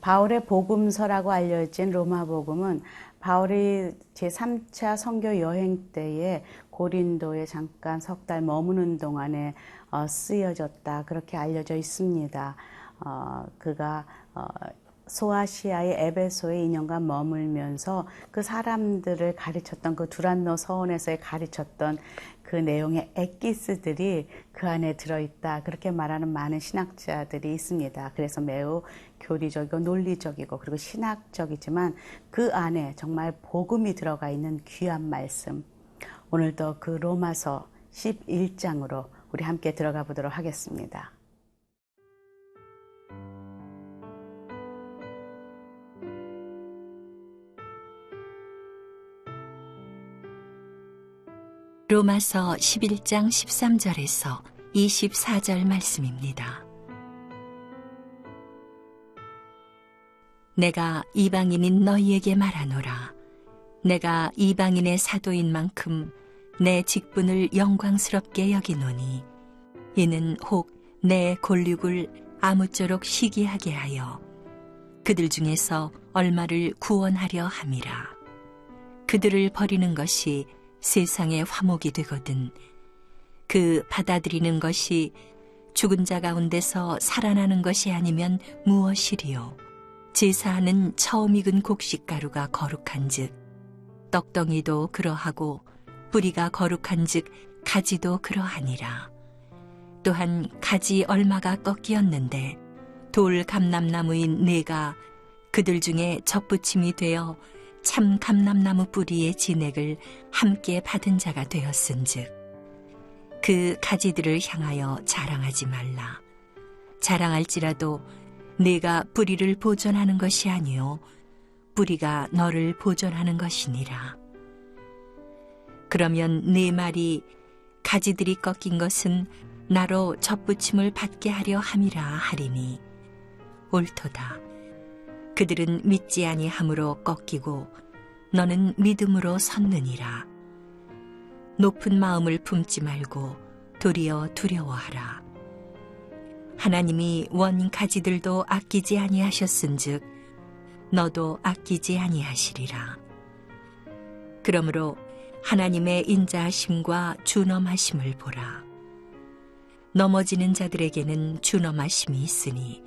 바울의 복음서라고 알려진 로마복음은 바울이 제3차 선교 여행 때에 고린도에 잠깐 석 달 머무는 동안에 쓰여졌다, 그렇게 알려져 있습니다. 그가 소아시아의 에베소에 2년간 머물면서 그 사람들을 가르쳤던, 그 두란노 서원에서 가르쳤던 그 내용의 엑기스들이 그 안에 들어있다, 그렇게 말하는 많은 신학자들이 있습니다. 그래서 매우 교리적이고 논리적이고 그리고 신학적이지만 그 안에 정말 복음이 들어가 있는 귀한 말씀, 오늘도 그 로마서 11장으로 우리 함께 들어가 보도록 하겠습니다. 로마서 11장 13절에서 24절 말씀입니다. 내가 이방인인 너희에게 말하노라. 내가 이방인의 사도인 만큼 내 직분을 영광스럽게 여기노니 이는 혹 내 골육을 아무쪼록 시기하게 하여 그들 중에서 얼마를 구원하려 함이라. 그들을 버리는 것이 세상의 화목이 되거든 그 받아들이는 것이 죽은 자 가운데서 살아나는 것이 아니면 무엇이리요. 제사하는 처음 익은 곡식가루가 거룩한즉 떡덩이도 그러하고 뿌리가 거룩한즉 가지도 그러하니라. 또한 가지 얼마가 꺾이었는데 돌 감람나무인 내가 그들 중에 접붙임이 되어 참 감람나무 뿌리의 진액을 함께 받은 자가 되었은즉 그 가지들을 향하여 자랑하지 말라. 자랑할지라도 네가 뿌리를 보존하는 것이 아니요 뿌리가 너를 보존하는 것이니라. 그러면 네 말이 가지들이 꺾인 것은 나로 접붙임을 받게 하려 함이라 하리니 옳도다. 그들은 믿지 아니함으로 꺾이고 너는 믿음으로 섰느니라. 높은 마음을 품지 말고 도리어 두려워하라. 하나님이 원 가지들도 아끼지 아니하셨은즉 너도 아끼지 아니하시리라. 그러므로 하나님의 인자하심과 준엄하심을 보라. 넘어지는 자들에게는 준엄하심이 있으니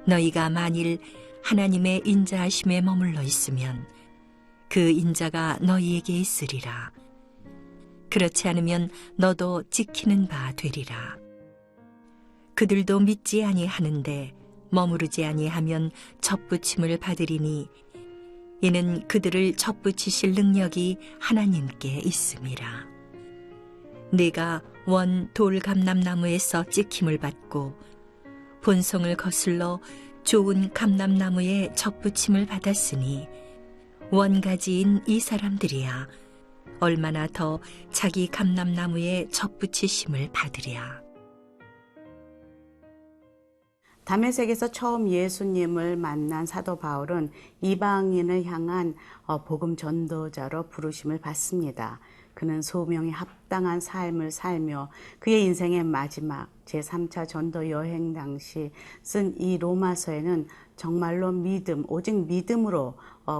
너희가 만일 하나님의 인자하심에 머물러 있으면 그 인자가 너희에게 있으리라. 그렇지 않으면 너도 찍히는 바 되리라. 그들도 믿지 아니하는데 머무르지 아니하면 접붙임을 받으리니 이는 그들을 접붙이실 능력이 하나님께 있음이라. 네가 원 돌 감람나무에서 찍힘을 받고 본성을 거슬러 좋은 감람나무에 접붙임을 받았으니 원가지인 이 사람들이야 얼마나 더 자기 감람나무에 접붙이심을 받으랴. 다메섹에서 처음 예수님을 만난 사도 바울은 이방인을 향한 복음 전도자로 부르심을 받습니다. 그는 소명에 합당한 삶을 살며 그의 인생의 마지막 제3차 전도 여행 당시 쓴 이 로마서에는 정말로 믿음, 오직 믿음으로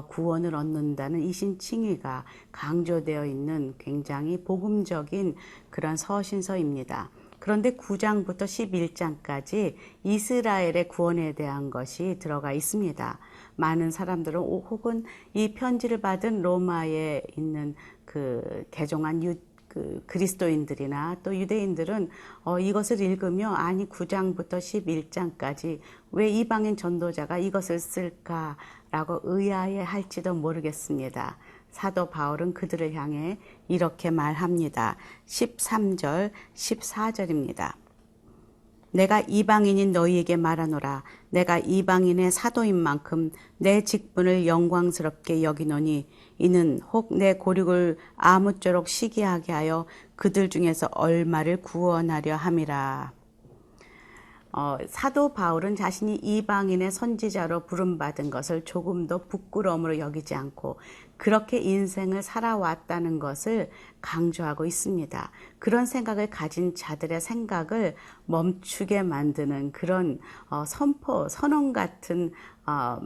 구원을 얻는다는 이신칭의가 강조되어 있는 굉장히 복음적인 그런 서신서입니다. 그런데 9장부터 11장까지 이스라엘의 구원에 대한 것이 들어가 있습니다. 많은 사람들은 혹은 이 편지를 받은 로마에 있는 그 개종한 그리스도인들이나 또 유대인들은 이것을 읽으며 아니 9장부터 11장까지 왜 이방인 전도자가 이것을 쓸까라고 의아해 할지도 모르겠습니다. 사도 바울은 그들을 향해 이렇게 말합니다. 13절, 14절입니다. 내가 이방인인 너희에게 말하노라. 내가 이방인의 사도인 만큼 내 직분을 영광스럽게 여기노니 이는 혹 내 고륙을 아무쪼록 시기하게 하여 그들 중에서 얼마를 구원하려 함이라. 사도 바울은 자신이 이방인의 선지자로 부름받은 것을 조금도 부끄러움으로 여기지 않고 그렇게 인생을 살아왔다는 것을 강조하고 있습니다. 그런 생각을 가진 자들의 생각을 멈추게 만드는 그런 선언 같은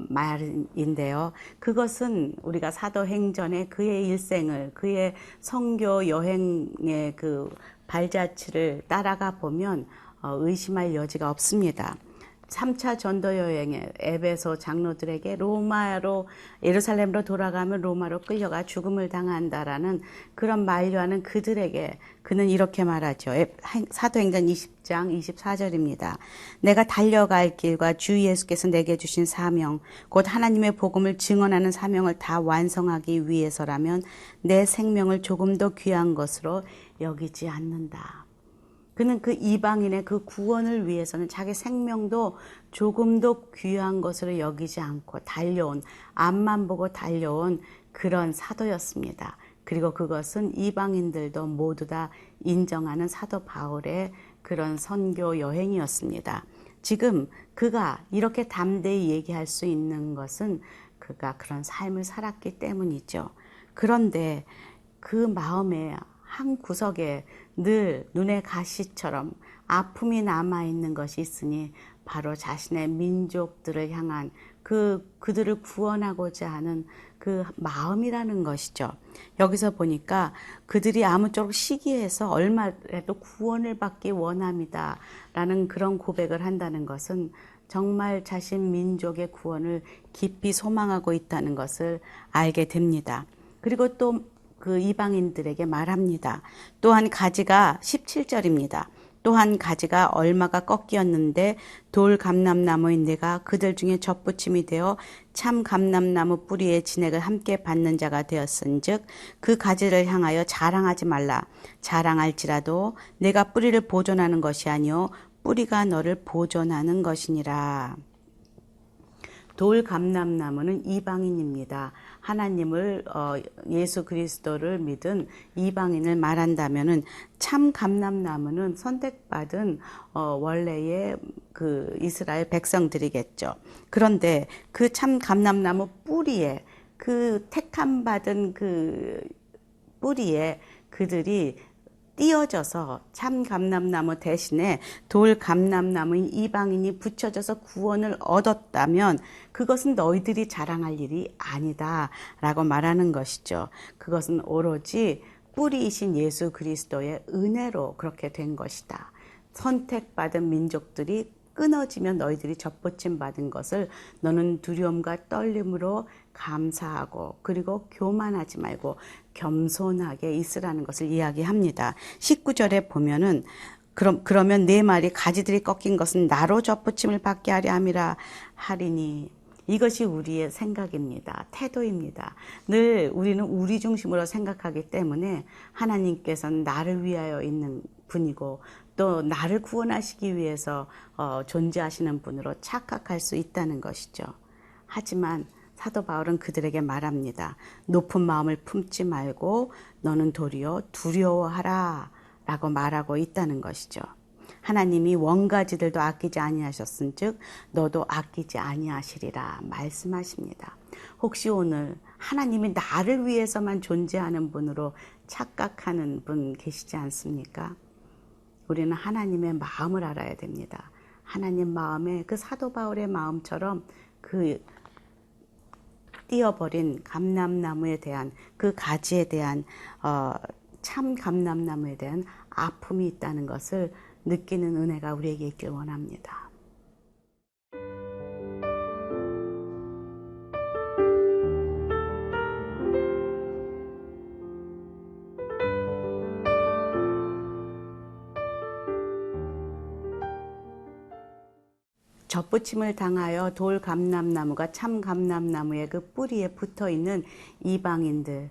말인데요. 그것은 우리가 사도행전의 그의 일생을, 그의 선교 여행의 그 발자취를 따라가 보면 의심할 여지가 없습니다. 3차 전도 여행에 에베소 장로들에게 로마로 예루살렘으로 돌아가면 로마로 끌려가 죽음을 당한다라는 그런 만류하는 그들에게 그는 이렇게 말하죠. 사도행전 20장 24절입니다. 내가 달려갈 길과 주 예수께서 내게 주신 사명 곧 하나님의 복음을 증언하는 사명을 다 완성하기 위해서라면 내 생명을 조금도 귀한 것으로 여기지 않는다. 그는 그 이방인의 그 구원을 위해서는 자기 생명도 조금도 귀한 것으로 여기지 않고 달려온, 앞만 보고 달려온 그런 사도였습니다. 그리고 그것은 이방인들도 모두 다 인정하는 사도 바울의 그런 선교 여행이었습니다. 지금 그가 이렇게 담대히 얘기할 수 있는 것은 그가 그런 삶을 살았기 때문이죠. 그런데 그 마음에 한 구석에 늘 눈의 가시처럼 아픔이 남아있는 것이 있으니 바로 자신의 민족들을 향한 그들을 구원하고자 하는 그 마음이라는 것이죠. 여기서 보니까 그들이 아무쪼록 시기해서 얼마라도 구원을 받기 원합니다 라는 그런 고백을 한다는 것은 정말 자신 민족의 구원을 깊이 소망하고 있다는 것을 알게 됩니다. 그리고 또 그 이방인들에게 말합니다. 또한 가지가 17절입니다. 또한 가지가 얼마가 꺾였는데 돌 감람나무인 내가 그들 중에 접붙임이 되어 참 감람나무 뿌리의 진액을 함께 받는 자가 되었은즉 그 가지를 향하여 자랑하지 말라. 자랑할지라도 내가 뿌리를 보존하는 것이 아니요 뿌리가 너를 보존하는 것이니라. 돌 감람나무는 이방인입니다. 하나님을 예수 그리스도를 믿은 이방인을 말한다면은 참 감람나무는 선택받은 원래의 그 이스라엘 백성들이겠죠. 그런데 그 참 감람나무 뿌리에 그 택함 받은 그 뿌리에 그들이 띄어져서 참 감람나무 대신에 돌 감람나무인 이방인이 붙여져서 구원을 얻었다면 그것은 너희들이 자랑할 일이 아니다 라고 말하는 것이죠. 그것은 오로지 뿌리이신 예수 그리스도의 은혜로 그렇게 된 것이다. 선택받은 민족들이 끊어지면 너희들이 접붙임 받은 것을 너는 두려움과 떨림으로 감사하고 그리고 교만하지 말고 겸손하게 있으라는 것을 이야기합니다. 19절에 보면은 그러면 내 말이 가지들이 꺾인 것은 나로 접붙임을 받게 하려 함이라 하리니 이것이 우리의 생각입니다. 태도입니다. 늘 우리는 우리 중심으로 생각하기 때문에 하나님께서는 나를 위하여 있는 분이고 또 나를 구원하시기 위해서 존재하시는 분으로 착각할 수 있다는 것이죠. 하지만 사도 바울은 그들에게 말합니다. 높은 마음을 품지 말고 너는 도리어 두려워하라 라고 말하고 있다는 것이죠. 하나님이 원가지들도 아끼지 아니하셨은즉 너도 아끼지 아니하시리라 말씀하십니다. 혹시 오늘 하나님이 나를 위해서만 존재하는 분으로 착각하는 분 계시지 않습니까? 우리는 하나님의 마음을 알아야 됩니다. 하나님 마음에 그 사도 바울의 마음처럼 그 띄어버린 감람나무에 대한 그 가지에 대한 참 감람나무에 대한 아픔이 있다는 것을 느끼는 은혜가 우리에게 있길 원합니다. 접붙임을 당하여 돌 감람나무가 참 감람나무의 그 뿌리에 붙어있는 이방인들,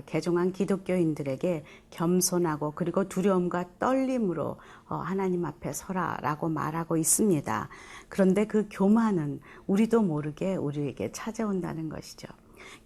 개종한 기독교인들에게 겸손하고 그리고 두려움과 떨림으로 하나님 앞에 서라라고 말하고 있습니다. 그런데 그 교만은 우리도 모르게 우리에게 찾아온다는 것이죠.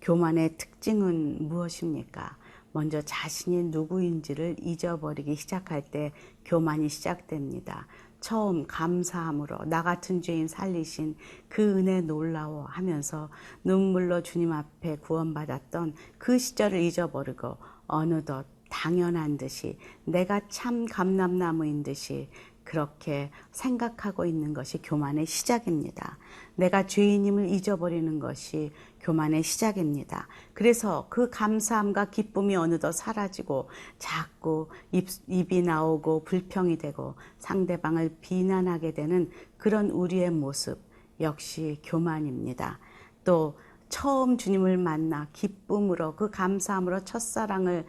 교만의 특징은 무엇입니까? 먼저 자신이 누구인지를 잊어버리기 시작할 때 교만이 시작됩니다. 처음 감사함으로 나 같은 죄인 살리신 그 은혜 놀라워 하면서 눈물로 주님 앞에 구원받았던 그 시절을 잊어버리고 어느덧 당연한 듯이 내가 참 감람나무인 듯이 그렇게 생각하고 있는 것이 교만의 시작입니다. 내가 죄인임을 잊어버리는 것이 교만의 시작입니다. 그래서 그 감사함과 기쁨이 어느덧 사라지고 자꾸 입이 나오고 불평이 되고 상대방을 비난하게 되는 그런 우리의 모습 역시 교만입니다. 또 처음 주님을 만나 기쁨으로 그 감사함으로 첫사랑을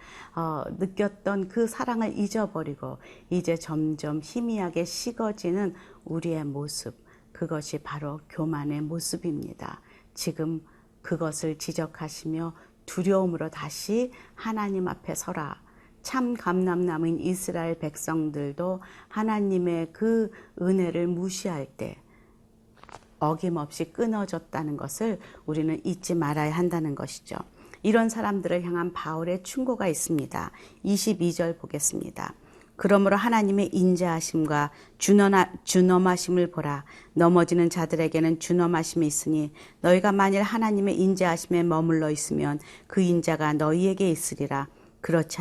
느꼈던 그 사랑을 잊어버리고 이제 점점 희미하게 식어지는 우리의 모습, 그것이 바로 교만의 모습입니다. 지금 그것을 지적하시며 두려움으로 다시 하나님 앞에 서라. 참 감람나무인 이스라엘 백성들도 하나님의 그 은혜를 무시할 때 어김없이 끊어졌다는 것을 우리는 잊지 말아야 한다는 것이죠. 이런 사람들을 향한 바울의 충고가 있습니다. 22절 보겠습니다. 그러므로 하나님의 인자하심과 준엄하심을 보라. 넘어지는 자들에게는 준엄하심이 있으니 너희가 만일 하나님의 인자하심에 머물러 있으면 그 인자가 너희에게 있으리라. 그렇지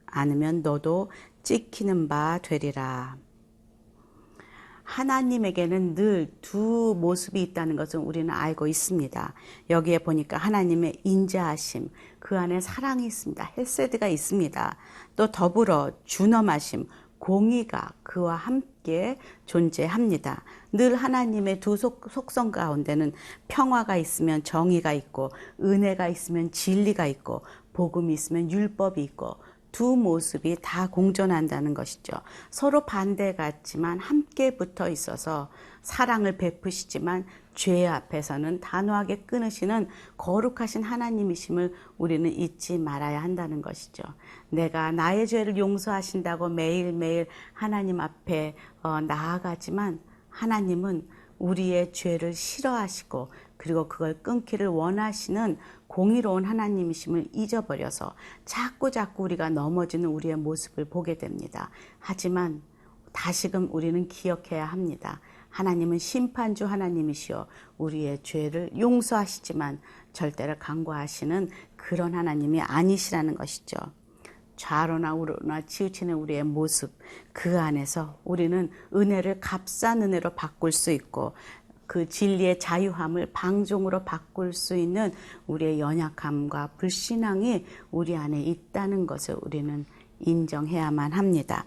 않으면 너도 찍히는 바 되리라. 하나님에게는 늘 두 모습이 있다는 것을 우리는 알고 있습니다. 여기에 보니까 하나님의 인자하심, 그 안에 사랑이 있습니다. 헤세드가 있습니다. 또 더불어 준엄하심, 공의가 그와 함께 존재합니다. 늘 하나님의 두 속성 가운데는 평화가 있으면 정의가 있고 은혜가 있으면 진리가 있고 복음이 있으면 율법이 있고 두 모습이 다 공존한다는 것이죠. 서로 반대 같지만 함께 붙어 있어서 사랑을 베푸시지만 죄 앞에서는 단호하게 끊으시는 거룩하신 하나님이심을 우리는 잊지 말아야 한다는 것이죠. 내가 나의 죄를 용서하신다고 매일매일 하나님 앞에 나아가지만 하나님은 우리의 죄를 싫어하시고 그리고 그걸 끊기를 원하시는 공의로운 하나님이심을 잊어버려서 자꾸 우리가 넘어지는 우리의 모습을 보게 됩니다. 하지만 다시금 우리는 기억해야 합니다. 하나님은 심판주 하나님이시여 우리의 죄를 용서하시지만 절대로 간과하시는 그런 하나님이 아니시라는 것이죠. 좌로나 우로나 치우치는 우리의 모습, 그 안에서 우리는 은혜를 값싼 은혜로 바꿀 수 있고 그 진리의 자유함을 방종으로 바꿀 수 있는 우리의 연약함과 불신앙이 우리 안에 있다는 것을 우리는 인정해야만 합니다.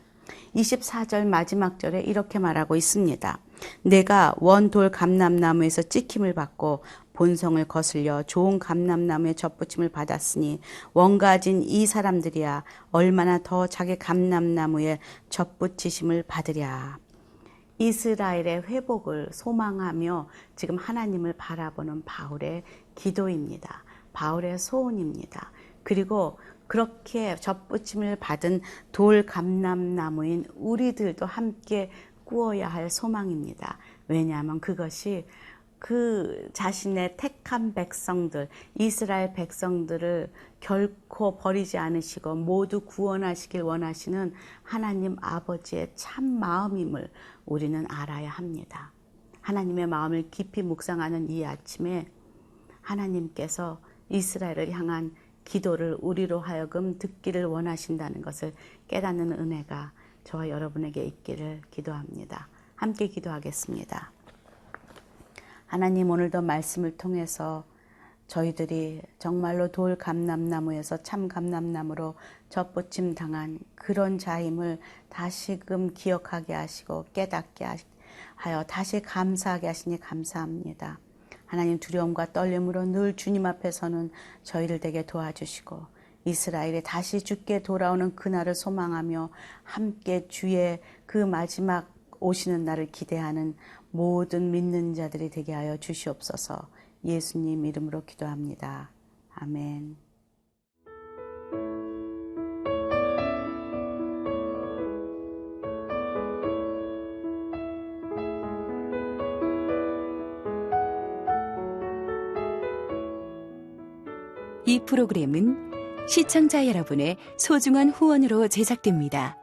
24절 마지막 절에 이렇게 말하고 있습니다. 내가 원돌 감람나무에서 찍힘을 받고 본성을 거슬려 좋은 감람나무의 젖붙임을 받았으니 원가진 이 사람들이야 얼마나 더 자기 감람나무의 젖붙이심을 받으랴. 이스라엘의 회복을 소망하며 지금 하나님을 바라보는 바울의 기도입니다. 바울의 소원입니다. 그리고 그렇게 젖붙임을 받은 돌 감람나무인 우리들도 함께 꾸어야 할 소망입니다. 왜냐하면 그것이 그 자신의 택한 백성들, 이스라엘 백성들을 결코 버리지 않으시고 모두 구원하시길 원하시는 하나님 아버지의 참 마음임을 우리는 알아야 합니다. 하나님의 마음을 깊이 묵상하는 이 아침에 하나님께서 이스라엘을 향한 기도를 우리로 하여금 듣기를 원하신다는 것을 깨닫는 은혜가 저와 여러분에게 있기를 기도합니다. 함께 기도하겠습니다. 하나님, 오늘도 말씀을 통해서 저희들이 정말로 돌 감람나무에서 참 감람나무로 젖붙임 당한 그런 자임을 다시금 기억하게 하시고 깨닫게 하여 다시 감사하게 하시니 감사합니다. 하나님, 두려움과 떨림으로 늘 주님 앞에 서는 저희를 되게 도와주시고 이스라엘이 다시 주께 돌아오는 그날을 소망하며 함께 주의 그 마지막 오시는 날을 기대하는 모든 믿는 자들이 되게 하여 주시옵소서. 예수님 이름으로 기도합니다. 아멘. 이 프로그램은 시청자 여러분의 소중한 후원으로 제작됩니다.